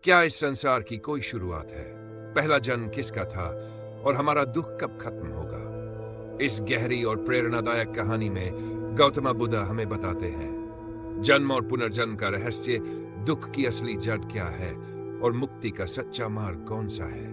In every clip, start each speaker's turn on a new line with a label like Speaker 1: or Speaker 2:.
Speaker 1: क्या इस संसार की कोई शुरुआत है? पहला जन्म किसका था और हमारा दुख कब खत्म होगा? इस गहरी और प्रेरणादायक कहानी में गौतम बुद्ध हमें बताते हैं जन्म और पुनर्जन्म का रहस्य, दुख की असली जड़ क्या है और मुक्ति का सच्चा मार्ग कौन सा है।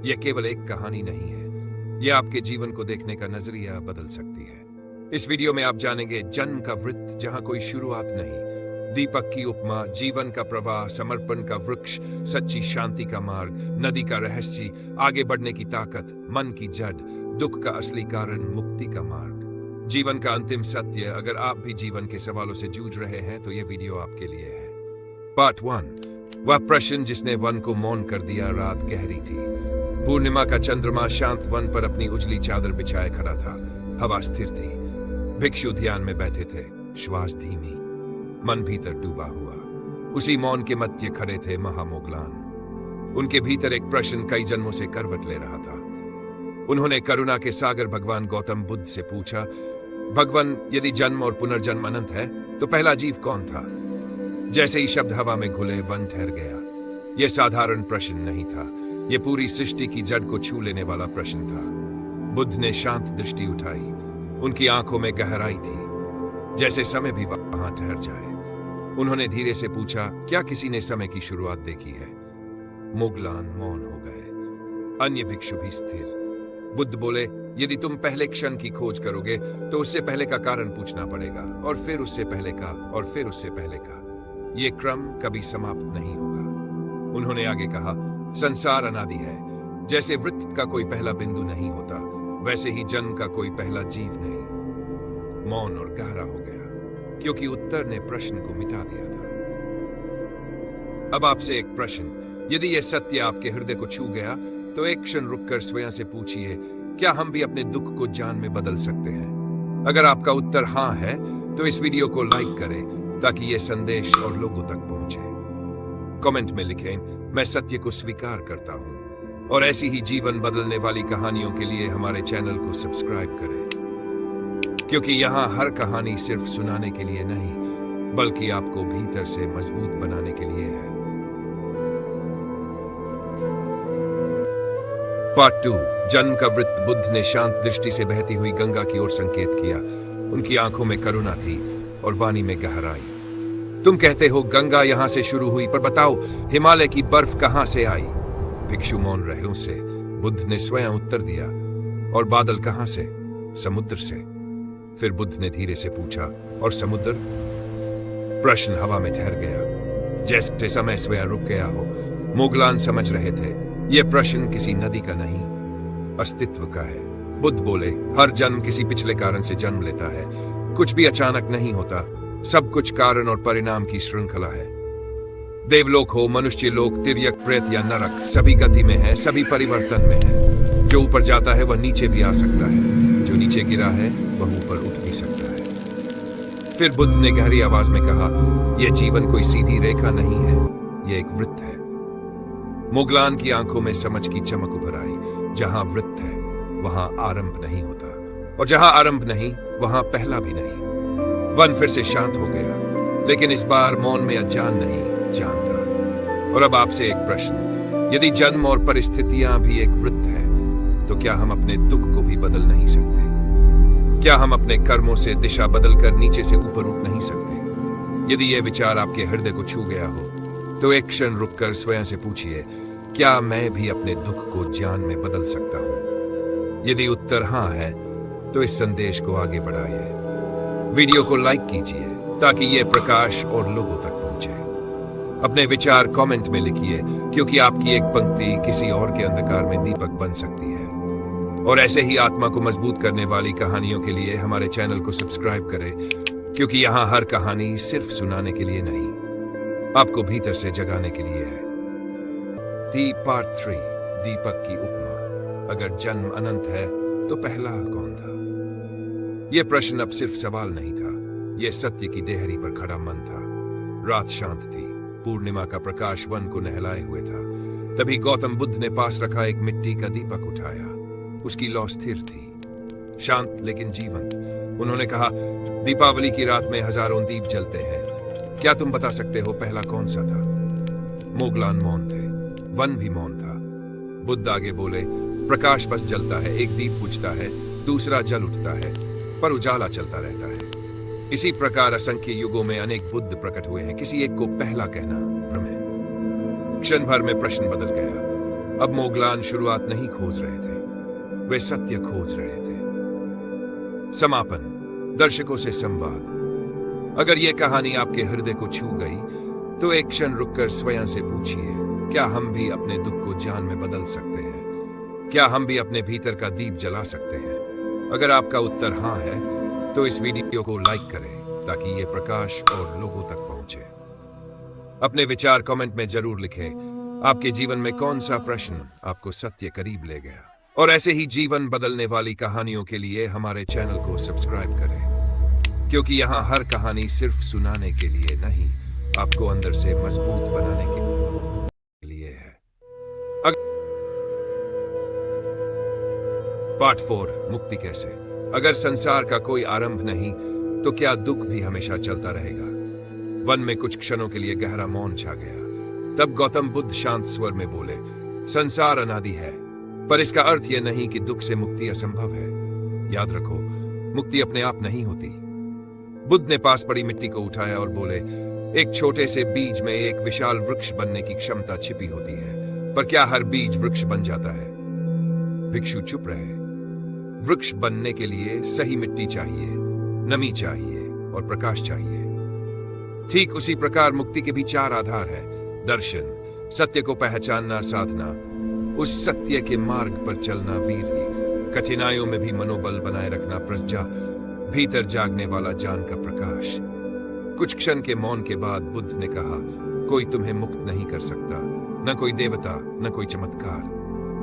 Speaker 1: यह केवल एक कहानी नहीं है, यह आपके जीवन को देखने का नजरिया बदल सकती है। इस वीडियो में आप जानेंगे जन्म का वृत्त जहां कोई शुरुआत नहीं, दीपक की उपमा, जीवन का प्रवाह, समर्पण का वृक्ष, सच्ची शांति का मार्ग, नदी का रहस्य, आगे बढ़ने की ताकत, मन की जड़, दुख का असली कारण, मुक्ति का मार्ग, जीवन का अंतिम सत्य। अगर आप भी जीवन के सवालों से जूझ रहे हैं तो यह वीडियो आपके लिए है। पार्ट 1, वह प्रश्न जिसने वन को मौन कर दिया। रात गहरी थी, पूर्णिमा का चंद्रमा शांत वन पर अपनी उजली चादर बिछाए खड़ा था। हवा स्थिर थी, भिक्षु ध्यान में बैठे थे, श्वास धीमी, मन भीतर डूबा हुआ। उसी मौन के मध्य खड़े थे महामोगलान। उनके भीतर एक प्रश्न कई जन्मों से करवट ले रहा था। उन्होंने करुणा के सागर भगवान गौतम बुद्ध से पूछा, भगवान, यदि जन्म और पुनर्जन्म अनंत है तो पहला जीव कौन था? जैसे ही शब्द हवा में घुले, वन ठहर गया। यह साधारण प्रश्न नहीं था, यह पूरी सृष्टि की जड़ को छू लेने वाला प्रश्न था। बुद्ध ने शांत दृष्टि उठाई, उनकी आंखों में गहराई थी, जैसे समय भी वहां ठहर जाए। उन्होंने धीरे से पूछा, क्या किसी ने समय की शुरुआत देखी है? मोगलान मौन हो गए, अन्य भिक्षु भी स्थिर। बुद्ध बोले, यदि तुम पहले क्षण की खोज करोगे तो उससे पहले का कारण पूछना पड़ेगा, और फिर उससे पहले का, और फिर उससे पहले का। यह क्रम कभी समाप्त नहीं होगा। उन्होंने आगे कहा, संसार अनादि है। जैसे वृत्त का कोई पहला बिंदु नहीं होता, वैसे ही जन्म का कोई पहला जीव नहीं। मौन और गहरा हो गया, क्योंकि उत्तर ने प्रश्न को मिटा दिया था। अब आपसे एक प्रश्न, यदि यह सत्य आपके हृदय को छू गया तो एक क्षण रुककर स्वयं से पूछिए, क्या हम भी अपने दुख को जान में बदल सकते हैं? अगर आपका उत्तर हां है तो इस वीडियो को लाइक करें ताकि यह संदेश और लोगों तक पहुंचे। कमेंट में लिखें, मैं सत्य को स्वीकार करता हूं। और ऐसी ही जीवन बदलने वाली कहानियों के लिए हमारे चैनल को सब्सक्राइब करें, क्योंकि यहाँ हर कहानी सिर्फ सुनाने के लिए नहीं, बल्कि आपको भीतर से मजबूत बनाने के लिए है। पार्ट 2, जन्म का वृत्त। बुद्ध ने शांत दृष्टि से बहती हुई गंगा की ओर संकेत किया। उनकी आंखों में करुणा थी और वाणी में गहराई। तुम कहते हो गंगा यहां से शुरू हुई, पर बताओ हिमालय की बर्फ कहां से आई? भिक्षु मौन रहे। उससे बुद्ध ने स्वयं उत्तर दिया, और बादल कहां से? समुद्र से। फिर बुद्ध ने धीरे से पूछा, और समुद्र? प्रश्न हवा में ठहर गया, जैसे समय स्वयं रुक गया हो। मोगलान समझ रहे थे, यह प्रश्न किसी नदी का नहीं, अस्तित्व का है। बुद्ध बोले, हर जन्म किसी पिछले कारण से जन्म लेता है। कुछ भी अचानक नहीं होता, सब कुछ कारण और परिणाम की श्रृंखला है। देवलोक हो, मनुष्य लोक, तिर्यक, प्रेत या नरक, सभी गति में है, सभी परिवर्तन में है। जो ऊपर जाता है वह नीचे भी आ सकता है, जो नीचे गिरा है वह ऊपर उठ भी सकता है। फिर बुद्ध ने गहरी आवाज में कहा, यह जीवन कोई सीधी रेखा नहीं है, यह एक वृत्त है। मोगलान की आंखों में समझ की चमक उभर आई। जहां वृत्त है वहां आरंभ नहीं होता, और जहां आरंभ नहीं वहां पहला भी नहीं। वन फिर से शांत हो गया, लेकिन इस बार मौन में अज्ञान नहीं, जानता। और अब आपसे एक प्रश्न, यदि जन्म और परिस्थितियां भी एक वृत्त है तो क्या हम अपने दुख को भी बदल नहीं सकते? क्या हम अपने कर्मों से दिशा बदलकर नीचे से ऊपर उठ नहीं सकते? यदि यह विचार आपके हृदय को छू गया हो तो एक क्षण रुककर स्वयं से पूछिए, क्या मैं भी अपने दुख को ज्ञान में बदल सकता हूं? यदि उत्तर हां है तो इस संदेश को आगे बढ़ाइए। वीडियो को लाइक कीजिए ताकि यह प्रकाश और लोगों तक पहुंचे। अपने विचार कमेंट में लिखिए, क्योंकि आपकी एक पंक्ति किसी और के अंधकार में दीपक बन सकती है। और ऐसे ही आत्मा को मजबूत करने वाली कहानियों के लिए हमारे चैनल को सब्सक्राइब करें, क्योंकि यहाँ हर कहानी सिर्फ सुनाने के लिए नहीं, आपको भीतर से जगाने के लिए है। पार्ट 3, दीपक की उपमा। अगर जन्म अनंत है तो पहला कौन था? यह प्रश्न अब सिर्फ सवाल नहीं था, यह सत्य की देहरी पर खड़ा मन था। रात शांत थी, पूर्णिमा का प्रकाश वन को नहलाए हुए था। तभी गौतम बुद्ध ने पास रखा एक मिट्टी का दीपक उठाया। उसकी लौ स्थिर थी, शांत लेकिन जीवंत। उन्होंने कहा, दीपावली की रात में हजारों दीप जलते हैं, क्या तुम बता सकते हो पहला कौन सा था? मोगलान मौन थे, वन भी मौन था। बुद्ध आगे बोले, प्रकाश बस जलता है, एक दीप बुझता है, दूसरा जल उठता है, पर उजाला चलता रहता है। इसी प्रकार असंख्य युगों में अनेक बुद्ध प्रकट हुए हैं, किसी एक को पहला कहना भ्रम है। क्षण भर में प्रश्न बदल गया। अब मोगलान शुरुआत नहीं खोज रहे थे, वे सत्य खोज रहे थे। समापन, दर्शकों से संवाद। अगर यह कहानी आपके हृदय को छू गई तो एक क्षण रुककर स्वयं से पूछिए, क्या हम भी अपने दुख को ज्ञान में बदल सकते हैं? क्या हम भी अपने भीतर का दीप जला सकते हैं? अगर आपका उत्तर हाँ है तो इस वीडियो को लाइक करें ताकि ये प्रकाश और लोगों तक पहुंचे। अपने विचार कमेंट में जरूर लिखें। आपके जीवन में कौन सा प्रश्न आपको सत्य करीब ले गया? और ऐसे ही जीवन बदलने वाली कहानियों के लिए हमारे चैनल को सब्सक्राइब करें, क्योंक't यहाँ हर कहानी सिर्फ सुनाने के लिए नहीं, आपको अंदर से मजबूत बनाने के लिए है। पार्ट 4, मुक्ति कैसे? अगर संसार का कोई आरंभ नहीं तो क्या दुख भी हमेशा चलता रहेगा? वन में कुछ क्षणों के लिए गहरा मौन छा गया। तब गौतम बुद्ध शांत स्वर में बोले, संसार अनादि है, पर इसका अर्थ यह नहीं कि दुख से मुक्ति असंभव है। याद रखो, मुक्ति अपने आप नहीं होती। बुद्ध ने पास पड़ी मिट्टी को उठाया और बोले, एक छोटे से बीज में एक विशाल वृक्ष बनने की क्षमता छिपी होती है, पर क्या हर बीज वृक्ष बन जाता है? भिक्षु चुप रहे। वृक्ष बनने के लिए सही मिट्टी चाहिए, नमी चाहिए और प्रकाश चाहिए। ठीक उसी प्रकार मुक्ति के भी 4 आधार हैं: दर्शन, सत्य को पहचानना, साधना, उस सत्य के मार्ग पर चलना, वीर्य, कठिनाइयों में भी मनोबल बनाए रखना, प्रज्ञा, भीतर जागने वाला ज्ञान का प्रकाश। कुछ क्षण के मौन के बाद बुद्ध ने कहा, कोई तुम्हें मुक्त नहीं कर सकता, न कोई देवता, न कोई चमत्कार।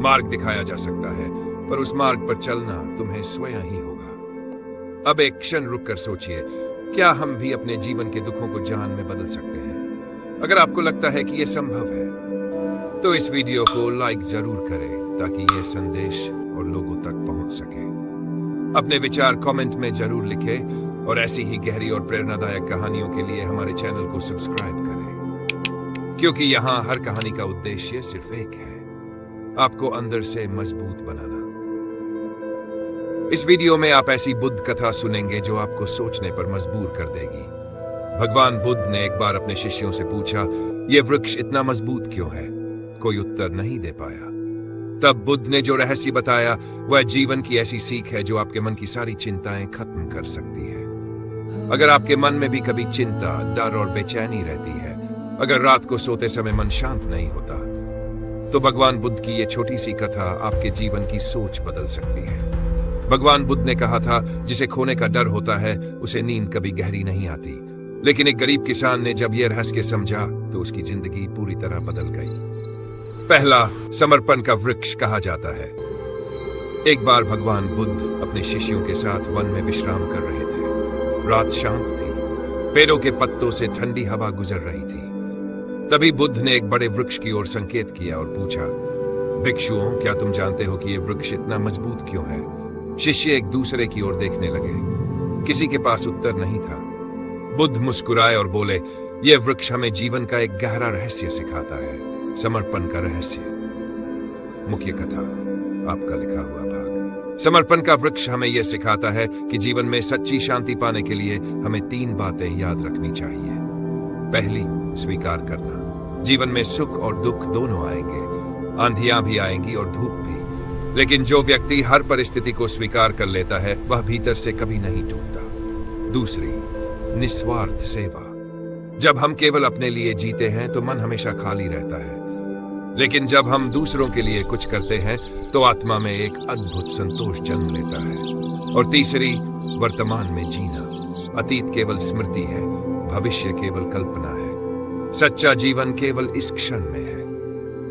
Speaker 1: मार्ग दिखाया जा सकता है, पर उस मार्ग पर चलना तुम्हें स्वयं ही होगा। अब एक क्षण रुककर सोचिए, क्या हम भी अपने जीवन के दुखों को ज्ञान में बदल सकते हैं? अगर आपको लगता है कि यह संभव है तो इस वीडियो को लाइक जरूर करें ताकि यह संदेश और लोगों तक पहुंच सके। अपने विचार कमेंट में जरूर लिखें और ऐसी ही गहरी और प्रेरणादायक कहानियों के लिए हमारे चैनल को सब्सक्राइब करें, क्योंकि यहाँ हर कहानी का उद्देश्य सिर्फ एक है, आपको अंदर से मजबूत बनाना। इस वीडियो में आप ऐसी बुद्ध कथा सुनेंगे जो आपको सोचने पर मजबूर कर देगी। भगवान बुद्ध ने एक बार अपने शिष्यों से पूछा, यह वृक्ष इतना मजबूत क्यों है? कोई उत्तर नहीं दे पाया। तब बुद्ध ने जो रहस्य बताया वह जीवन की ऐसी सीख है जो आपके मन की सारी चिंताएं खत्म कर सकती है। अगर आपके मन में भी कभी चिंता, डर और बेचैनी रहती है, अगर रात को सोते समय मन शांत नहीं होता, तो भगवान बुद्ध की यह छोटी सी कथा आपके जीवन की सोच बदल सकती है। भगवान बुद्ध ने कहा था, जिसे खोने का डर होता है उसे नींद कभी गहरी नहीं आती। लेकिन एक गरीब किसान ने जब यह रहस्य समझा तो उसकी जिंदगी पूरी तरह बदल गई। पहला, समर्पण का वृक्ष कहा जाता है। एक बार भगवान बुद्ध अपने शिष्यों के साथ वन में विश्राम कर रहे थे। रात शांत थी, पेड़ों के पत्तों से ठंडी हवा गुजर रही थी। तभी बुद्ध ने एक बड़े वृक्ष की ओर संकेत किया और पूछा, भिक्षुओं, क्या तुम जानते हो कि यह वृक्ष इतना मजबूत क्यों है? शिष्य एक दूसरे की ओर देखने लगे। किसी के पास उत्तर नहीं था। बुद्ध मुस्कुराए और बोले, यह वृक्ष हमें जीवन का एक गहरा रहस्य सिखाता है, समर्पण का रहस्य। मुख्य कथा, आपका लिखा हुआ भाग। समर्पण का वृक्ष हमें यह सिखाता है कि जीवन में सच्ची शांति पाने के लिए हमें 3 बातें याद रखनी चाहिए। पहली, स्वीकार करना। जीवन में सुख और दुख दोनों आएंगे, आंधियां भी आएंगी और धूप भी। लेकिन जो व्यक्ति हर परिस्थिति को स्वीकार कर लेता है वह भीतर से कभी नहीं टूटता। दूसरी, निस्वार्थ सेवा। जब हम केवल अपने लिए जीते हैं तो मन हमेशा खाली रहता है, लेकिन जब हम दूसरों के लिए कुछ करते हैं तो आत्मा में एक अद्भुत संतोष जन्म लेता है। और तीसरी, वर्तमान में जीना। अतीत केवल स्मृति है, भविष्य केवल कल्पना है। सच्चा जीवन केवल इस क्षण में है।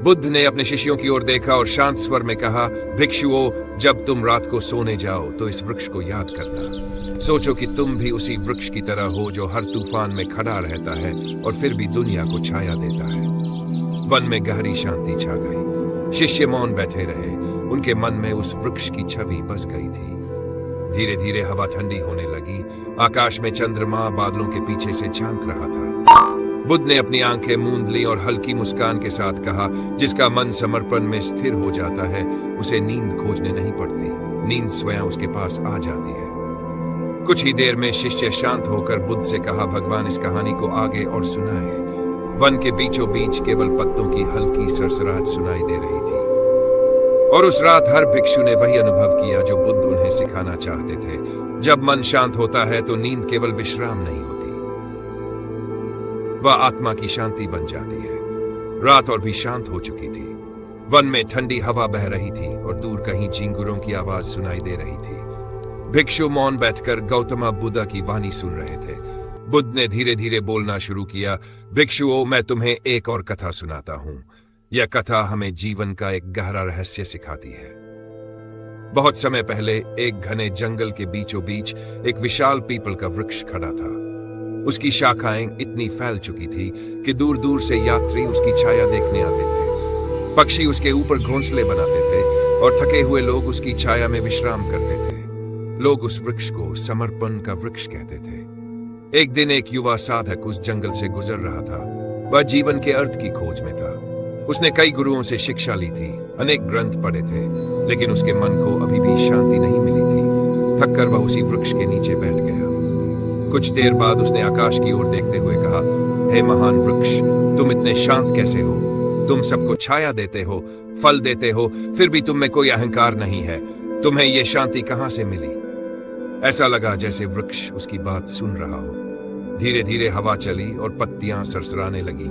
Speaker 1: बुद्ध ने अपने शिष्यों की ओर देखा और शांत स्वर में कहा, भिक्षुओं, जब तुम रात को सोने जाओ तो इस वृक्ष को याद करना। सोचो कि तुम भी उसी वृक्ष की तरह हो जो हर तूफान में खड़ा रहता है और फिर भी दुनिया को छाया देता है। वन में गहरी शांति छा गई। शिष्य मौन बैठे रहे। उनके मन में उस वृक्ष की छवि बस गई थी। धीरे धीरे हवा ठंडी होने लगी। आकाश में चंद्रमा बादलों के पीछे से झांक रहा था। बुद्ध ने अपनी आंखें मूंद ली और हल्की मुस्कान के साथ कहा, जिसका मन समर्पण में स्थिर हो जाता है उसे नींद खोजने नहीं पड़ती, नींद स्वयं उसके पास आ जाती है। कुछ ही देर में शिष्य शांत होकर बुद्ध से कहा, भगवान इस कहानी को आगे और सुनाए। वन के बीचों बीच केवल पत्तों की हल्की सरसराहट सुनाई दे रही थी और उस रात हर भिक्षु ने वही अनुभव किया जो बुद्ध उन्हें सिखाना चाहते थे। जब मन शांत होता है तो नींद केवल विश्राम नहीं होती, वह आत्मा की शांति बन जाती है। रात और भी शांत हो चुकी थी। वन में ठंडी हवा बह रही थी और दूर कहीं झिंगुरों की आवाज सुनाई दे रही थी। भिक्षु मौन बैठकर गौतम बुद्ध की वाणी सुन रहे थे। बुद्ध ने धीरे धीरे बोलना शुरू किया, भिक्षुओं, मैं तुम्हें एक और कथा सुनाता हूं। यह कथा हमें जीवन का एक गहरा रहस्य सिखाती है। बहुत समय पहले एक घने जंगल के बीचों बीच एक विशाल पीपल का वृक्ष खड़ा था। उसकी शाखाएं इतनी फैल चुकी थी कि दूर दूर से यात्री उसकी छाया देखने आते थे। पक्षी उसके ऊपर घोंसले बनाते थे और थके हुए लोग उसकी छाया में विश्राम करते थे। लोग उस वृक्ष को समर्पण का वृक्ष कहते थे। एक दिन एक युवा साधक उस जंगल से गुजर रहा था। वह जीवन के अर्थ की खोज में था। उसने कई गुरुओं से शिक्षा ली थी, अनेक ग्रंथ पढ़े थे, लेकिन उसके मन को अभी भी शांति नहीं मिली थी। थककर वह उसी वृक्ष के नीचे बैठ गया। कुछ देर बाद उसने आकाश की ओर देखते हुए कहा, हे महान वृक्ष, तुम इतने शांत कैसे हो? तुम सबको छाया देते हो, फल देते हो, फिर भी तुम में कोई अहंकार नहीं है। तुम्हें यह शांति कहां से मिली? ऐसा लगा जैसे वृक्ष उसकी बात सुन रहा हो। धीरे धीरे हवा चली और पत्तियां सरसराने लगी,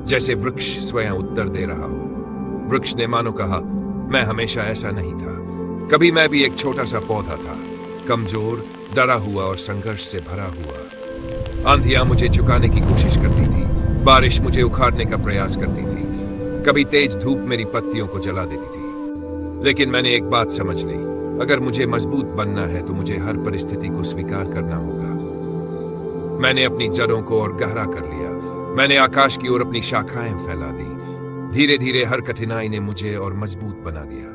Speaker 1: जैसे वृक्ष स्वयं उत्तर दे रहा हो। वृक्ष ने मानो कहा, मैं हमेशा ऐसा नहीं था। कभी मैं भी एक छोटा सा पौधा था, कमजोर, डरा हुआ और संघर्ष से भरा हुआ। आंधियां मुझे झुकाने की कोशिश करती थी, बारिश मुझे उखाड़ने का प्रयास करती थी, कभी तेज धूप मेरी पत्तियों को जला देती थी। लेकिन मैंने एक बात समझ ली, अगर मुझे मजबूत बनना है तो मुझे हर परिस्थिति को स्वीकार करना होगा। मैंने अपनी जड़ों को और गहरा कर लिया। मैंने आकाश की ओर अपनी शाखाएं फैला दी। धीरे धीरे हर कठिनाई ने मुझे और मजबूत बना दिया।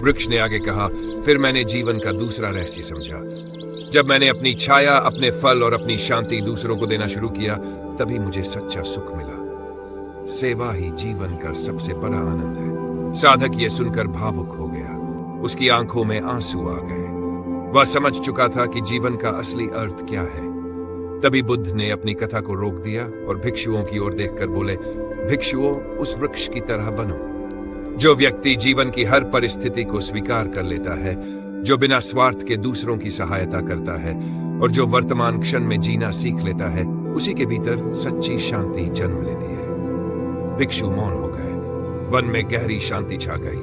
Speaker 1: वृक्ष ने आगे कहा, फिर मैंने जीवन का दूसरा रहस्य समझा। जब मैंने अपनी छाया, अपने फल और अपनी शांति दूसरों को देना शुरू किया, तभी मुझे सच्चा सुख मिला। सेवा ही जीवन का सबसे बड़ा आनंद है। साधक ये सुनकर भावुक हो गया। उसकी आंखों में आंसू आ गए। वह समझ चुका था कि जीवन का असली अर्थ क्या है। तभी बुद्ध ने अपनी कथा को रोक दिया और भिक्षुओं की ओर देखकर बोले, भिक्षुओं, उस वृक्ष की तरह बनो। जो व्यक्ति जीवन की हर परिस्थिति को स्वीकार कर लेता है, जो बिना स्वार्थ के दूसरों की सहायता करता है और जो वर्तमान क्षण में जीना सीख लेता है, उसी के भीतर सच्ची शांति जन्म लेती है। भिक्षु मौन हो गए। वन में गहरी शांति छा गई।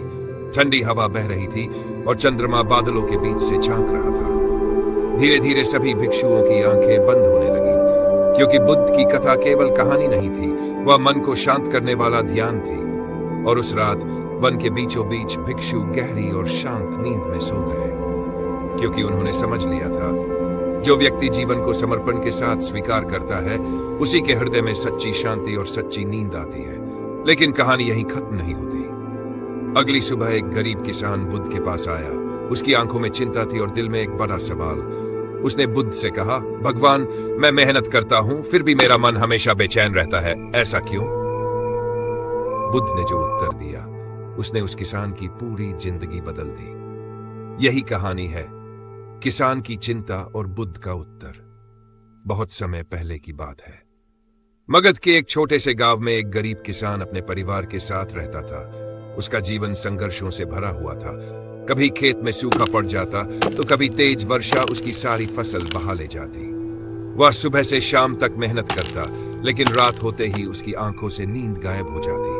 Speaker 1: ठंडी हवा बह रही थी और चंद्रमा बादलों के बीच से झांक रहा था। धीरे धीरे सभी भिक्षुओं की आंखें बंद होने लगी, क्योंकि बुद्ध की कथा केवल कहानी नहीं थी, वह मन को शांत करने वाला ध्यान थी। और उस रात वन के बीचों बीच भिक्षु गहरी और शांत नींद में सो गए, क्योंकि उन्होंने समझ लिया था, जो व्यक्ति जीवन को समर्पण के साथ स्वीकार करता है, उसी के हृदय में सच्ची शांति और सच्ची नींद आती है। लेकिन कहानी यहीं खत्म नहीं होती। अगली सुबह एक गरीब किसान बुद्ध के पास आया। उसकी आंखों में चिंता थी और दिल में एक बड़ा सवाल। उसने बुद्ध से कहा, भगवान, मैं मेहनत करता हूं, फिर भी मेरा मन हमेशा बेचैन रहता है, ऐसा क्यों? बुद्ध ने जो उत्तर दिया, उसने उस किसान की पूरी जिंदगी बदल दी। यही कहानी है, किसान की चिंता और बुद्ध का उत्तर। बहुत समय पहले की बात है। मगध के एक छोटे से गांव में एक गरीब किसान अपने परिवार के साथ रहता था। उसका जीवन संघर्षों से भरा हुआ था। कभी खेत में सूखा पड़ जाता तो कभी तेज वर्षा उसकी सारी फसल बहा ले जाती। वह सुबह से शाम तक मेहनत करता, लेकिन रात होते ही उसकी आंखों से नींद गायब हो जाती।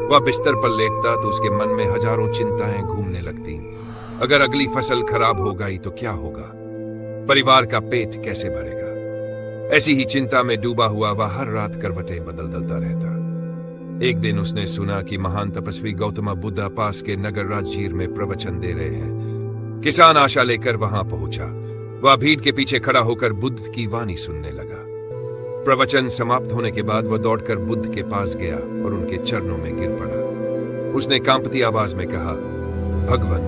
Speaker 1: वह बिस्तर पर लेटता तो उसके मन में हजारों चिंताएं घूमने लगती। अगर अगली फसल खराब हो गई तो क्या होगा? परिवार का पेट कैसे भरेगा? ऐसी ही चिंता में डूबा हुआ वह हर रात करवटें बदलता रहता। एक दिन उसने सुना कि महान तपस्वी गौतम बुद्ध पास के नगर राजगीर में प्रवचन दे रहे हैं। किसान आशा लेकर वहां पहुंचा। वह भीड़ के पीछे खड़ा होकर बुद्ध की वाणी सुनने लगा। प्रवचन समाप्त होने के बाद वह दौड़कर बुद्ध के पास गया और उनके चरणों में गिर पड़ा। उसने कांपती आवाज में कहा, भगवान,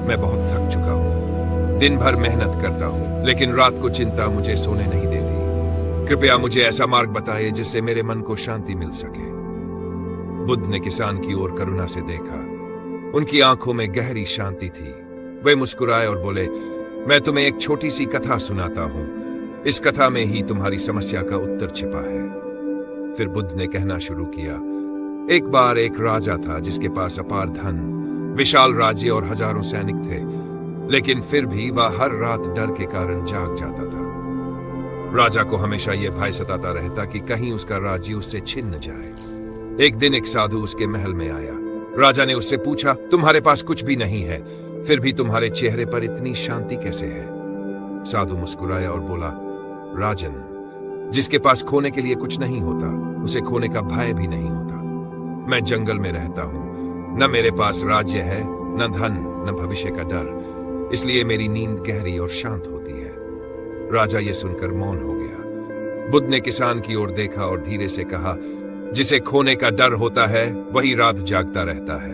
Speaker 1: मैं बहुत थक चुका हूं। दिन भर मेहनत करता हूं, लेकिन रात को चिंता मुझे सोने नहीं देती। कृपया मुझे ऐसा मार्ग बताइए जिससे मेरे मन को शांति मिल सके। बुद्ध ने किसान की ओर करुणा से देखा। उनकी आंखों में गहरी शांति थी। वे मुस्कुराए और बोले, मैं तुम्हें एक छोटी सी कथा सुनाता हूं। इस कथा में ही तुम्हारी समस्या का उत्तर छिपा है। फिर बुद्ध ने कहना शुरू किया, एक बार एक राजा था जिसके पास अपार धन, विशाल राज्य और हजारों सैनिक थे, लेकिन फिर भी वह हर रात डर के कारण जाग जाता था। राजा को हमेशा यह भय सताता रहता कि कहीं उसका राज्य उससे छिन न जाए। एक दिन एक साधु उसके महल में आया। राजा ने उससे पूछा, तुम्हारे पास कुछ भी नहीं है, फिर भी तुम्हारे चेहरे पर इतनी शांति कैसे है? साधु मुस्कुराया और बोला, राजन, जिसके पास खोने के लिए कुछ नहीं होता, उसे खोने का भय भी नहीं होता। मैं जंगल में रहता हूं, न मेरे पास राज्य है, न धन, न भविष्य का डर, इसलिए मेरी नींद गहरी और शांत होती है। राजा ये सुनकर मौन हो गया। बुद्ध ने किसान की ओर देखा और धीरे से कहा, जिसे खोने का डर होता है वही रात जागता रहता है,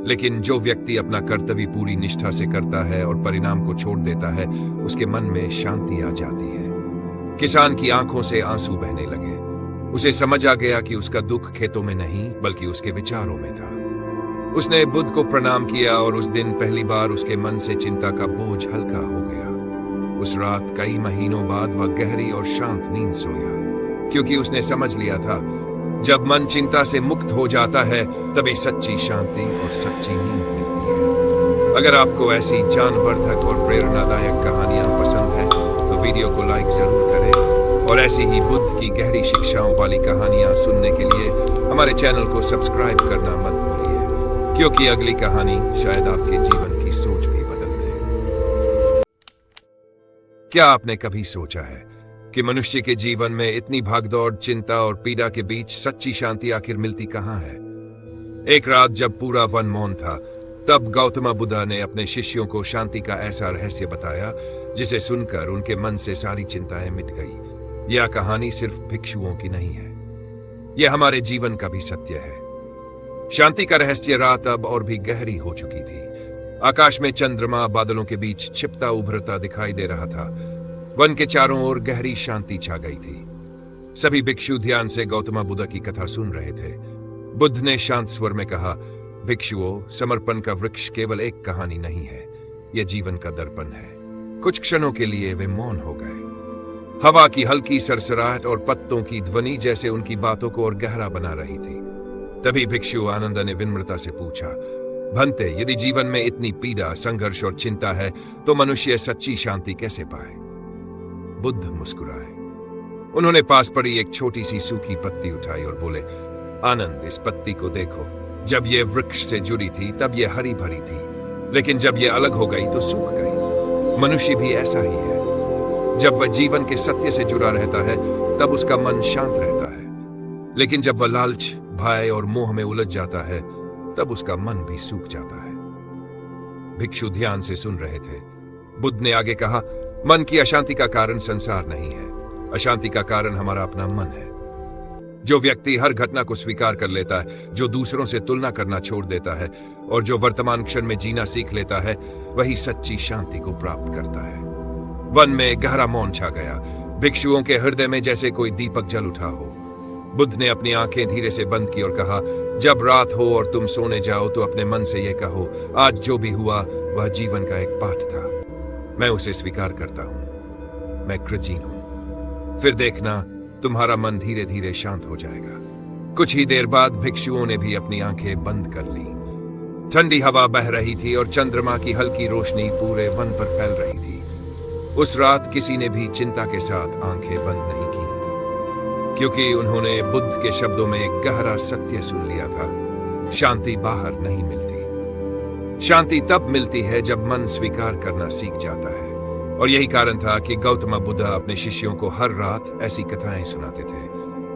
Speaker 1: लेकिन जो व्यक्ति अपना कर्तव्य पूरी निष्ठा से करता है और परिणाम को छोड़ देता है, उसके मन में शांति आ जाती है। किसान की आंखों से आंसू बहने लगे। उसे समझ आ गया कि उसका दुख खेतों में नहीं बल्कि उसके विचारों में था। उसने बुद्ध को प्रणाम किया और उस दिन पहली बार उसके मन से चिंता का बोझ हल्का हो गया। उस रात कई महीनों बाद वह गहरी और शांत नींद सोया, क्योंकि उसने समझ लिया था, जब मन चिंता से मुक्त हो जाता है तभी सच्ची शांति और सच्ची नींद मिलती है। अगर आपको ऐसी ज्ञानवर्धक और प्रेरणादायक कहानियां पसंद हैं तो वीडियो को लाइक जरूर करें, और ऐसी ही बुद्ध की गहरी शिक्षाओं वाली कहानियां सुनने के लिए हमारे चैनल को सब्सक्राइब करना मत भूलिए, क्योंकि अगली कहानी शायद आपके जीवन की सोच भी बदल दे। क्या आपने कभी सोचा है कि मनुष्य के जीवन में इतनी भागदौड़, चिंता और पीड़ा के बीच सच्ची शांति आखिर मिलती कहां है? एक रात जब पूरा वन मौन था, तब गौतम बुद्ध ने अपने शिष्यों को शांति का ऐसा रहस्य बताया जिसे सुनकर उनके मन से सारी चिंताएं मिट गई। यह कहानी सिर्फ भिक्षुओं की नहीं है, यह हमारे जीवन का भी सत्य है। शांति का रहस्य रात अब और भी गहरी हो चुकी थी। आकाश में चंद्रमा बादलों के बीच छिपता उभरता दिखाई दे रहा था। वन के चारों ओर गहरी शांति छा गई थी। सभी भिक्षु ध्यान से गौतम बुद्ध की कथा सुन रहे थे। बुद्ध ने शांत स्वर में कहा, भिक्षुओं, समर्पण का वृक्ष केवल एक कहानी नहीं है, यह जीवन का दर्पण है। कुछ क्षणों के लिए वे मौन हो गए। हवा की हल्की सरसराहट और पत्तों की ध्वनि जैसे उनकी बातों को और गहरा बना रही थी। तभी भिक्षु आनंद ने विनम्रता से पूछा, भंते, यदि जीवन में इतनी पीड़ा, संघर्ष और चिंता है तो मनुष्य सच्ची शांति कैसे पाए? बुद्ध मुस्कुराए। उन्होंने पास पड़ी एक छोटी सी सूखी पत्ती उठाई और बोले, आनंद, इस पत्ती को देखो। जब यह वृक्ष से जुड़ी थी तब यह हरी भरी थी, लेकिन जब यह अलग हो गई तो सूख गई। मनुष्य भी ऐसा ही है। जब वह जीवन के सत्य से जुड़ा रहता है तब उसका मन शांत रहता है, लेकिन जब वह लालच, भय और मोह में उलझ जाता है तब उसका मन भी सूख जाता है। भिक्षु ध्यान से सुन रहे थे। बुद्ध ने आगे कहा, मन की अशांति का कारण संसार नहीं है, अशांति का कारण हमारा अपना मन है। जो व्यक्ति हर घटना को स्वीकार कर लेता है, जो दूसरों से तुलना करना छोड़ देता है और जो वर्तमान क्षण में जीना सीख लेता है, वही सच्ची शांति को प्राप्त करता है। वन में गहरा मौन छा गया। भिक्षुओं के हृदय में जैसे कोई दीपक जल उठा हो। बुद्ध ने अपनी आंखें धीरे से बंद की और कहा, जब रात हो और तुम सोने जाओ तो अपने मन से यह कहो, आज जो भी हुआ वह जीवन का एक पाठ था, मैं उसे स्वीकार करता हूं, मैं कृतज्ञ हूं। फिर देखना, तुम्हारा मन धीरे धीरे शांत हो जाएगा। कुछ ही देर बाद भिक्षुओं ने भी अपनी आंखें बंद कर ली। ठंडी हवा बह रही थी और चंद्रमा की हल्की रोशनी पूरे वन पर फैल रही थी। उस रात किसी ने भी चिंता के साथ आंखें बंद नहीं की, क्योंकि उन्होंने बुद्ध के शब्दों में एक गहरा सत्य सुन लिया था, शांति बाहर नहीं मिलती। शांति तब मिलती है जब मन स्वीकार करना सीख जाता है। और यही कारण था कि गौतम बुद्ध अपने शिष्यों को हर रात ऐसी कथाएं सुनाते थे,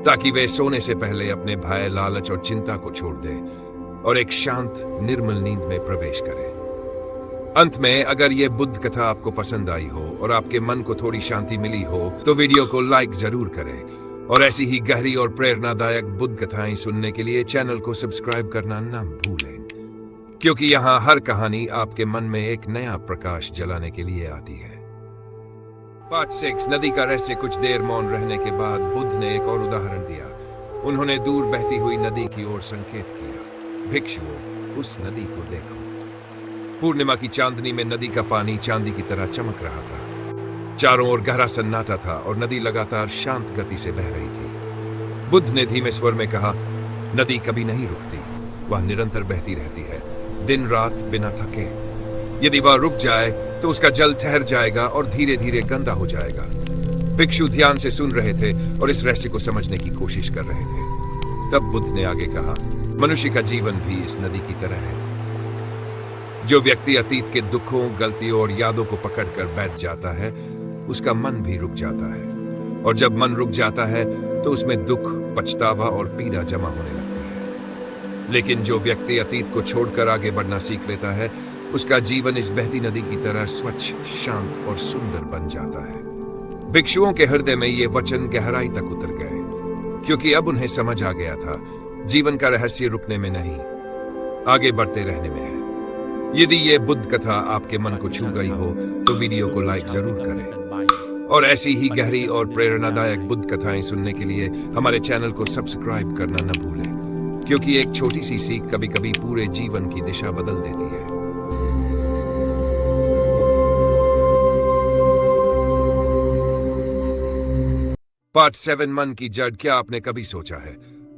Speaker 1: ताकि वे सोने से पहले अपने भय, लालच और चिंता को छोड़ दें और एक शांत, निर्मल नींद में प्रवेश करें। अंत में, अगर ये बुद्ध कथा आपको पसंद आई हो और आपके मन को थोड़ी शांति मिली हो तो वीडियो को लाइक जरूर करें, और ऐसी ही गहरी और प्रेरणादायक बुद्ध कथाएं सुनने के लिए चैनल को सब्सक्राइब करना ना भूलें, क्योंकि यहाँ हर कहानी आपके मन में एक नया प्रकाश जलाने के लिए आती है। पार्ट 6 नदी का रहस्य। कुछ देर मौन रहने के बाद बुद्ध ने एक और उदाहरण दिया। उन्होंने दूर बहती हुई नदी की ओर संकेत किया। भिक्षुओं, उस नदी को देखो। पूर्णिमा की चांदनी में नदी का पानी चांदी की तरह चमक रहा था। चारों ओर गहरा सन्नाटा था और नदी लगातार शांत गति से बह रही थी। बुद्ध ने धीमे स्वर में कहा, नदी कभी नहीं रुकती, वह निरंतर बहती रहती है, दिन रात बिना थके। यदि वह रुक जाए तो उसका जल ठहर जाएगा और धीरे धीरे गंदा हो जाएगा। भिक्षु ध्यान से सुन रहे थे और इस रहस्य को समझने की कोशिश कर रहे थे। तब बुद्ध ने आगे कहा, मनुष्य का जीवन भी इस नदी की तरह है। जो व्यक्ति अतीत के दुखों, गलतियों और यादों को पकड़कर बैठ जाता है, उसका मन भी रुक जाता है। और जब मन रुक जाता है तो उसमें दुख, पछतावा और पीड़ा जमा होने लगती है। लेकिन जो व्यक्ति अतीत को छोड़कर आगे बढ़ना सीख लेता है, उसका जीवन इस बहती नदी की तरह स्वच्छ, शांत और सुंदर बन जाता है। भिक्षुओं के हृदय में ये वचन गहराई तक उतर गए, क्योंकि अब उन्हें समझ आ गया था, जीवन का रहस्य रुकने में नहीं, आगे बढ़ते रहने में है। यदि ये बुद्ध कथा आपके मन को छू गई हो तो वीडियो को लाइक जरूर करें और ऐसी ही गहरी और प्रेरणादायक बुद्ध कथाएं सुनने के लिए हमारे चैनल को सब्सक्राइब करना न भूलें, क्योंकि एक छोटी सी सीख कभी कभी पूरे जीवन की दिशा बदल देती है। पार्ट 7 मन की जड़। क्या आपने कभी सोचा है,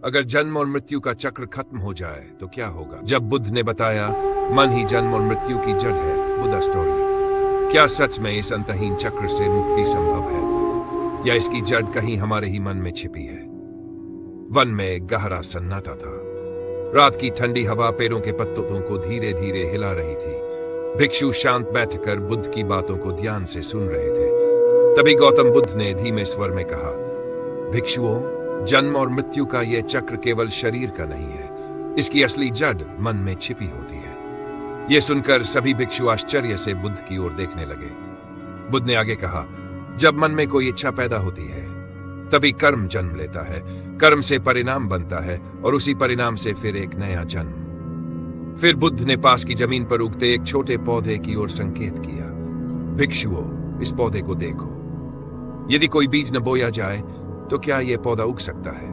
Speaker 1: अगर जन्म और मृत्यु का चक्र खत्म हो जाए तो क्या होगा? जब बुद्ध ने बताया मन ही जन्म और मृत्यु की जड़ है, बुद्धा स्टोरी, क्या सच में इस अंतहीन चक्र से मुक्ति संभव है, या इसकी जड़ कहीं हमारे ही मन में छिपी है? वन में गहरा सन्नाटा था। रात की ठंडी हवा पैरों के पत्तों को धीरे धीरे हिला रही थी। भिक्षु शांत बैठकर बुद्ध की बातों को ध्यान से सुन रहे थे। तभी गौतम बुद्ध ने धीमे स्वर में कहा, भिक्षुओं, जन्म और मृत्यु का यह चक्र केवल शरीर का नहीं है, इसकी असली जड़ मन में छिपी होती है। यह सुनकर सभी भिक्षु आश्चर्य से बुद्ध की ओर देखने लगे। बुद्ध ने आगे कहा, जब मन में कोई इच्छा पैदा होती है तभी कर्म जन्म लेता है, कर्म से परिणाम बनता है और उसी परिणाम से फिर एक नया जन्म। फिर बुद्ध ने पास की जमीन पर उगते एक छोटे पौधे की ओर संकेत किया। भिक्षुओं, इस पौधे को देखो। यदि कोई बीज न बोया जाए तो क्या यह पौधा उग सकता है?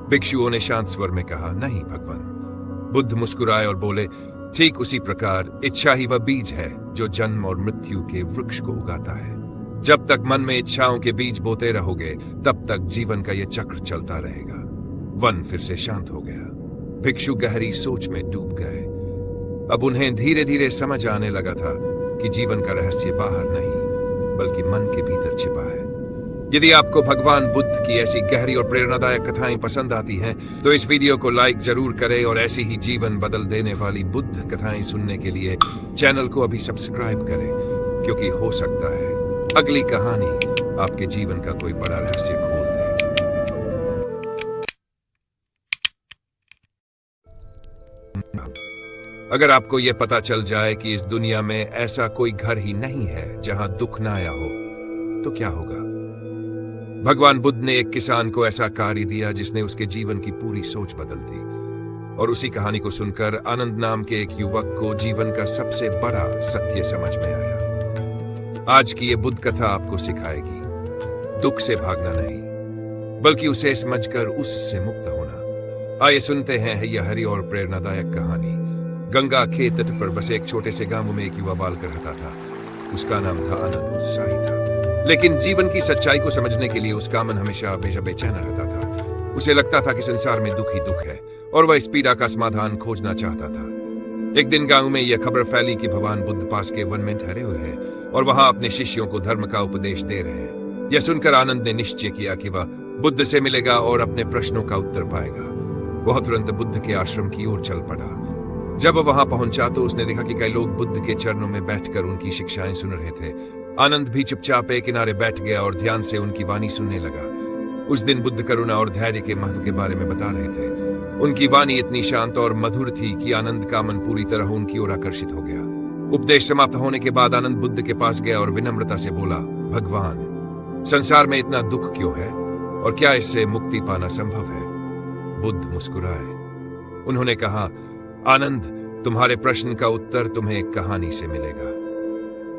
Speaker 1: भिक्षुओं ने शांत स्वर में कहा, नहीं भगवान। बुद्ध मुस्कुराए और बोले, ठीक उसी प्रकार इच्छा ही वह बीज है जो जन्म और मृत्यु के वृक्ष को उगाता है। जब तक मन में इच्छाओं के बीज बोते रहोगे, तब तक जीवन का यह चक्र चलता रहेगा। वन फिर से शांत हो गया। भिक्षु गहरी सोच में डूब गए। अब उन्हें धीरे धीरे समझ आने लगा था कि जीवन का रहस्य बाहर नहीं, बल्कि मन के भीतर छिपा है। यदि आपको भगवान बुद्ध की ऐसी गहरी और प्रेरणादायक कथाएं पसंद आती हैं, तो इस वीडियो को लाइक जरूर करें और ऐसी ही जीवन बदल देने वाली बुद्ध कथाएं सुनने के लिए चैनल को अभी सब्सक्राइब करें, क्योंकि हो सकता है अगली कहानी आपके जीवन का कोई बड़ा रहस्य खोल दे। अगर आपको यह पता चल जाए कि इस दुनिया में ऐसा कोई घर ही नहीं है जहां दुख ना आया हो, तो क्या होगा? भगवान बुद्ध ने एक किसान को ऐसा कार्य दिया जिसने उसके जीवन की पूरी सोच बदल दी। और उसी कहानी को सुनकर आनंद नाम के एक युवक को जीवन का सबसे बड़ा सत्य समझ में आया। आज की ये बुद्ध कथा आपको सिखाएगी, दुख से भागना नहीं, बल्कि उसे समझकर उससे मुक्त होना। आइए सुनते हैं यह हरी और प्रेरणादायक कहानी। गंगा के तट पर बसे एक छोटे से गांव में एक युवा बालक रहता था। उसका नाम था आनंद। उत्साही था, लेकिन जीवन की सच्चाई को समझने के लिए उसका मन हमेशा बेचैन रहता था। उसे लगता था कि संसार में दुख ही दुख है और वह इस पीड़ा का समाधान खोजना चाहता था। एक दिन गांव में यह खबर फैली कि भगवान बुद्ध पास के वन में ठहरे हुए हैं और वहां अपने शिष्यों को धर्म का उपदेश दे रहे हैं। यह सुनकर आनंद ने निश्चय किया कि वह बुद्ध से मिलेगा और अपने प्रश्नों का उत्तर पाएगा। वह तुरंत बुद्ध के आश्रम की ओर चल पड़ा। जब वह वहां पहुंचा तो उसने देखा कि कई लोग बुद्ध के चरणों में बैठकर उनकी शिक्षाएं सुन रहे थे। आनंद भी चुपचाप एक किनारे बैठ गया और ध्यान से उनकी वाणी सुनने लगा। उस दिन बुद्ध करुणा और धैर्य के महत्व के बारे में बता रहे थे। उनकी वाणी इतनी शांत और मधुर थी कि आनंद का मन पूरी तरह उनकी ओर आकर्षित हो गया। उपदेश समाप्त होने के बाद आनंद बुद्ध के पास गया और विनम्रता से बोला, भगवान, संसार में इतना दुख क्यों है और क्या इससे मुक्ति पाना संभव है? बुद्ध मुस्कुराए। उन्होंने कहा, आनंद, तुम्हारे प्रश्न का उत्तर तुम्हें एक कहानी से मिलेगा।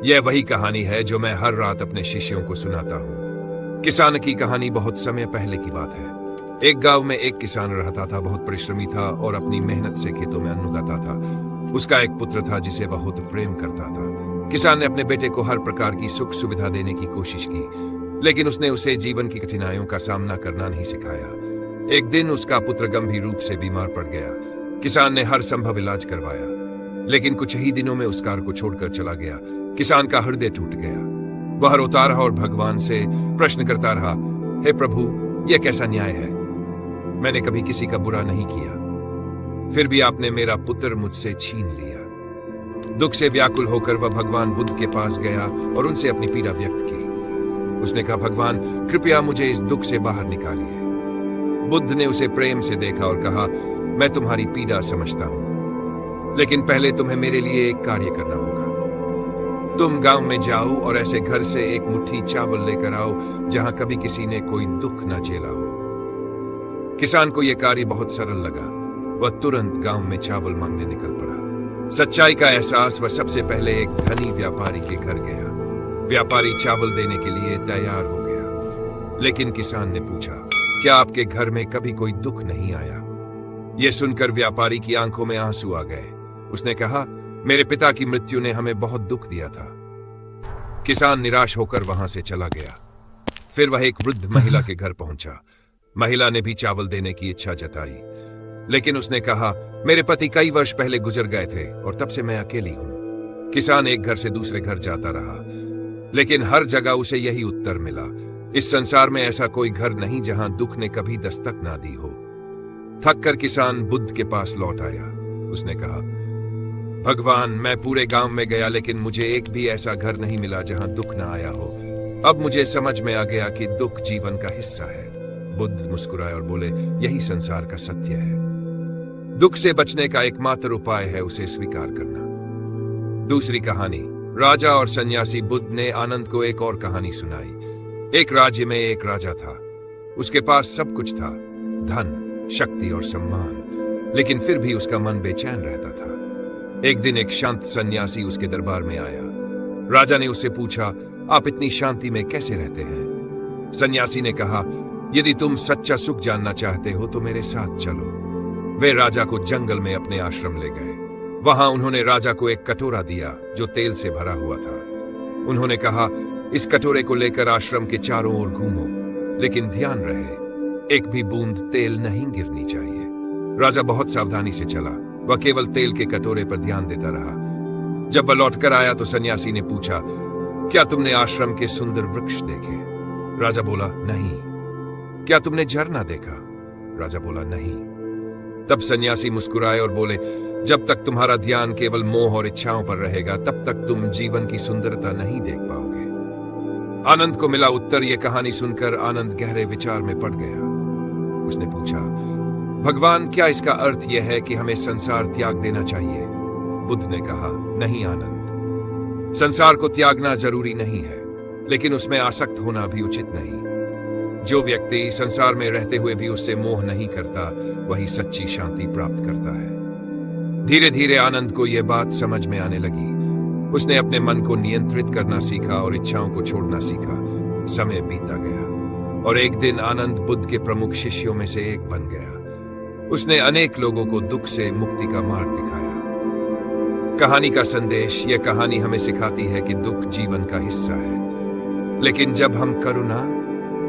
Speaker 1: यह वही कहानी है जो मैं हर रात अपने शिष्यों को सुनाता हूँ। किसान की कहानी बहुत समय पहले की बात है। एक गांव में एक किसान रहता था, बहुत परिश्रमी था और अपनी मेहनत से खेतों में अन्न उगाता था। उसका एक पुत्र था जिसे वह बहुत प्रेम करता था। किसान ने अपने बेटे को हर प्रकार की सुख सुविधा देने की कोशिश की, लेकिन उसने उसे जीवन की कठिनाइयों का सामना करना नहीं सिखाया। एक दिन उसका पुत्र गंभीर रूप से बीमार पड़ गया। किसान ने हर संभव इलाज करवाया, लेकिन कुछ ही दिनों में उस कार्य को छोड़कर चला गया। किसान का हृदय टूट गया। वह रोता रहा और भगवान से प्रश्न करता रहा, हे प्रभु, यह कैसा न्याय है? मैंने कभी किसी का बुरा नहीं किया, फिर भी आपने मेरा पुत्र मुझसे छीन लिया। दुख से व्याकुल होकर वह भगवान बुद्ध के पास गया और उनसे अपनी पीड़ा व्यक्त की। उसने कहा, भगवान, कृपया मुझे इस दुख से बाहर निकालिए। बुद्ध ने उसे प्रेम से देखा और कहा, मैं तुम्हारी पीड़ा समझता हूं, लेकिन पहले तुम्हें मेरे लिए एक कार्य करना होगा। तुम गांव में जाओ और ऐसे घर से एक मुट्ठी चावल लेकर आओ जहां कभी किसी ने कोई दुख न झेला हो। किसान को यह कार्य बहुत सरल लगा। वह तुरंत गांव में चावल मांगने निकल पड़ा। सच्चाई का एहसास वह सबसे पहले एक धनी व्यापारी के घर गया। व्यापारी चावल देने के लिए तैयार हो गया, लेकिन किसान ने पूछा, क्या आपके घर में कभी कोई दुख नहीं आया? यह सुनकर व्यापारी की आंखों में आंसू आ गए। उसने कहा, मेरे पिता की मृत्यु ने हमें बहुत दुख दिया था। किसान निराश होकर वहां से चला गया। फिर वह एक वृद्ध महिला के घर पहुंचा। महिला ने भी चावल देने की इच्छा जताई, लेकिन उसने कहा, मेरे पति कई वर्ष पहले गुजर गए थे और तब से मैं अकेली हूं। किसान एक घर से दूसरे घर जाता रहा, लेकिन हर जगह उसे यही उत्तर मिला, इस संसार में ऐसा कोई घर नहीं जहां दुख ने कभी दस्तक ना दी हो। थक कर किसान बुद्ध के पास लौट आया। उसने कहा, भगवान, मैं पूरे गांव में गया, लेकिन मुझे एक भी ऐसा घर नहीं मिला जहां दुख ना आया हो। अब मुझे समझ में आ गया कि दुख जीवन का हिस्सा है। बुद्ध मुस्कुराए और बोले, यही संसार का सत्य है। दुख से बचने का एकमात्र उपाय है उसे स्वीकार करना। दूसरी कहानी, राजा और सन्यासी। बुद्ध ने आनंद को एक और कहानी सुनाई। एक राज्य में एक राजा था। उसके पास सब कुछ था, धन, शक्ति और सम्मान, लेकिन फिर भी उसका मन बेचैन रहता था। एक दिन एक शांत सन्यासी उसके दरबार में आया। राजा ने उससे पूछा, आप इतनी शांति में कैसे रहते हैं? सन्यासी ने कहा, यदि तुम सच्चा सुख जानना चाहते हो तो मेरे साथ चलो। वे राजा को जंगल में अपने आश्रम ले गए। वहां उन्होंने राजा को एक कटोरा दिया जो तेल से भरा हुआ था। उन्होंने कहा, इस कटोरे को लेकर आश्रम के चारों ओर घूमो, लेकिन ध्यान रहे, एक भी बूंद तेल नहीं गिरनी चाहिए। राजा बहुत सावधानी से चला। वह केवल तेल के कटोरे पर ध्यान देता रहा। जब वह लौटकर आया तो सन्यासी ने पूछा, क्या तुमने आश्रम के सुंदर वृक्ष देखे? राजा बोला, नहीं। क्या तुमने झरना देखा? राजा बोला, नहीं। तब सन्यासी मुस्कुराए और बोले, जब तक तुम्हारा ध्यान केवल मोह और इच्छाओं पर रहेगा, तब तक तुम जीवन की सुंदरता नहीं देख पाओगे। आनंद को मिला उत्तर। यह कहानी सुनकर आनंद गहरे विचार में पड़ गया। उसने पूछा, भगवान, क्या इसका अर्थ यह है कि हमें संसार त्याग देना चाहिए? बुद्ध ने कहा, नहीं आनंद, संसार को त्यागना जरूरी नहीं है, लेकिन उसमें आसक्त होना भी उचित नहीं। जो व्यक्ति संसार में रहते हुए भी उससे मोह नहीं करता, वही सच्ची शांति प्राप्त करता है। धीरे धीरे आनंद को यह बात समझ में आने लगी। उसने अपने मन को नियंत्रित करना सीखा और इच्छाओं को छोड़ना सीखा। समय बीतता गया और एक दिन आनंद बुद्ध के प्रमुख शिष्यों में से एक बन गया। उसने अनेक लोगों को दुख से मुक्ति का मार्ग दिखाया। कहानी का संदेश, यह कहानी हमें सिखाती है कि दुख जीवन का हिस्सा है, लेकिन जब हम करुणा,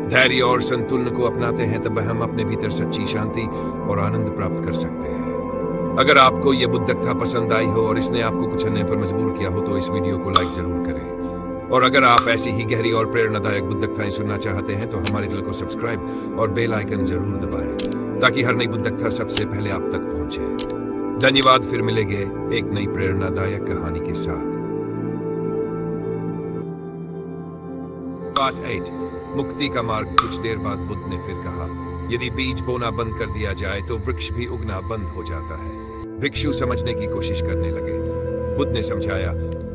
Speaker 1: धैर्य और संतुलन को अपनाते हैं, तब हम अपने भीतर सच्ची शांति और आनंद प्राप्त कर सकते हैं। अगर आपको यह बुद्ध कथा पसंद आई हो और इसने आपको कुछ करने पर मजबूर किया हो तो इस वीडियो को लाइक जरूर करें। और अगर आप ऐसी ही गहरी और प्रेरणादायक बुद्ध कथाएं सुनना चाहते हैं तो हमारे चैनल को सब्सक्राइब और बेल आइकन जरूर दबाएं, ताकि हर नई बुद्ध कथा सबसे पहले आप तक पहुंचे। धन्यवाद। फिर मिलेंगे एक नई प्रेरणादायक कहानी के साथ। पार्ट 8, मुक्ति का मार्ग। कुछ देर बाद बुद्ध ने फिर कहा, यदि बीज बोना बंद कर दिया जाए तो वृक्ष भी उगना बंद हो जाता है। भिक्षु समझने की कोशिश करने लगे। बुद्ध ने समझाया,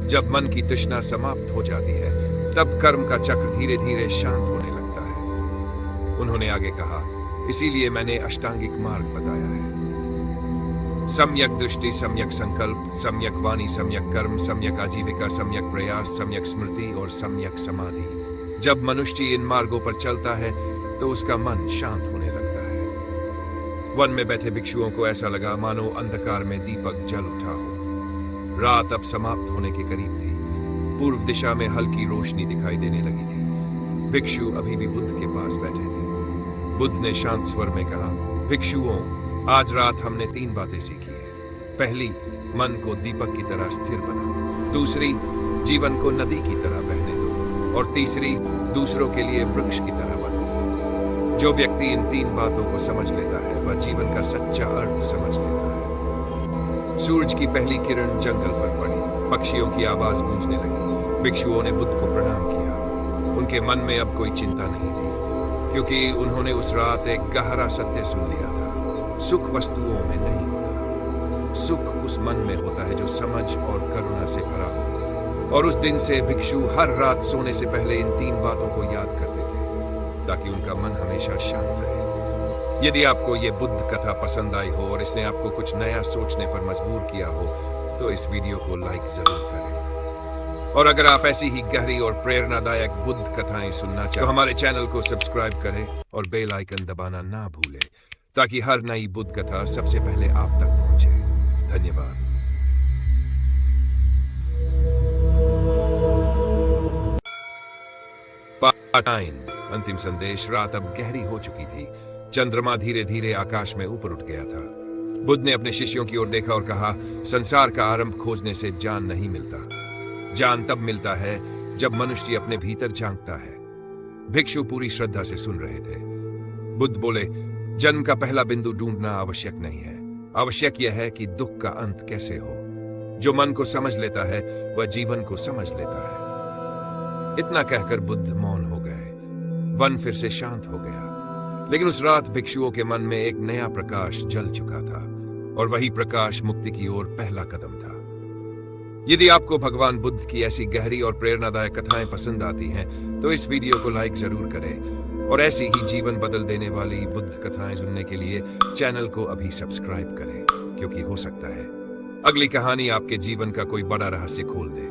Speaker 1: जब मन की तृष्णा समाप्त हो जाती है, तब कर्म का चक्र धीरे धीरे शांत होने लगता है। उन्होंने आगे कहा, इसीलिए मैंने अष्टांगिक मार्ग बताया है। सम्यक दृष्टि, सम्यक संकल्प, सम्यक वाणी, सम्यक कर्म, सम्यक आजीविका, सम्यक प्रयास, सम्यक स्मृति और सम्यक समाधि। जब मनुष्य इन मार्गों पर चलता है तो उसका मन शांत होने लगता है। वन में बैठे भिक्षुओं को ऐसा लगा मानो अंधकार में दीपक जल उठा हो। रात अब समाप्त होने के करीब थी। पूर्व दिशा में हल्की रोशनी दिखाई देने लगी थी। भिक्षु अभी भी बुद्ध के पास बैठे थे। बुद्ध ने शांत स्वर में कहा, भिक्षुओं, आज रात हमने 3 बातें सीखी है। पहली, मन को दीपक की तरह स्थिर बनाओ। दूसरी, जीवन को नदी की तरह बहने दो। और तीसरी, दूसरों के लिए वृक्ष की तरह बनो। जो व्यक्ति इन 3 बातों को समझ लेता है वह जीवन का सच्चा अर्थ समझ लेता है। सूरज की पहली किरण जंगल पर पड़ी। पक्षियों की आवाज गूंजने लगी। भिक्षुओं ने बुद्ध को प्रणाम किया। उनके मन में अब कोई चिंता नहीं थी, क्योंकि उन्होंने उस रात एक गहरा सत्य सुन लिया था। सुख वस्तुओं में नहीं होता। सुख उस मन में होता है जो समझ और करुणा से भरा हो। और उस दिन से भिक्षु हर रात सोने से पहले इन 3 बातों को याद करते थे, ताकि उनका मन हमेशा शांत रहे। यदि आपको ये बुद्ध कथा पसंद आई हो और इसने आपको कुछ नया सोचने पर मजबूर किया हो, तो इस वीडियो को लाइक जरूर करें। और अगर आप ऐसी ही गहरी और प्रेरणादायक बुद्ध कथाएं सुनना चाहें, तो हमारे चैनल को सब्सक्राइब करें और बेल आइकन दबाना ना भूलें, ताकि हर नई बुद्ध कथा सबसे पहले आप तक पहुंचे। धन्यवाद। पार्ट 9, अंतिम संदेश। रात अब गहरी हो चुकी थी। चंद्रमा धीरे धीरे आकाश में ऊपर उठ गया था। बुद्ध ने अपने शिष्यों की ओर देखा और कहा, संसार का आरंभ खोजने से ज्ञान नहीं मिलता। ज्ञान तब मिलता है जब मनुष्य अपने भीतर झांकता है। भिक्षु पूरी श्रद्धा से सुन रहे थे। बुद्ध बोले, जन्म का पहला बिंदु ढूंढना आवश्यक नहीं है। आवश्यक यह है कि दुख का अंत कैसे हो। जो मन को समझ लेता है वह जीवन को समझ लेता है। इतना कहकर बुद्ध मौन हो गए। वन फिर से शांत हो गया। लेकिन उस रात भिक्षुओं के मन में एक नया प्रकाश जल चुका था, और वही प्रकाश मुक्ति की ओर पहला कदम था। यदि आपको भगवान बुद्ध की ऐसी गहरी और प्रेरणादायक कथाएं पसंद आती हैं, तो इस वीडियो को लाइक जरूर करें। और ऐसी ही जीवन बदल देने वाली बुद्ध कथाएं सुनने के लिए चैनल को अभी सब्सक्राइब करें, क्योंकि हो सकता है अगली कहानी आपके जीवन का कोई बड़ा रहस्य खोल दे।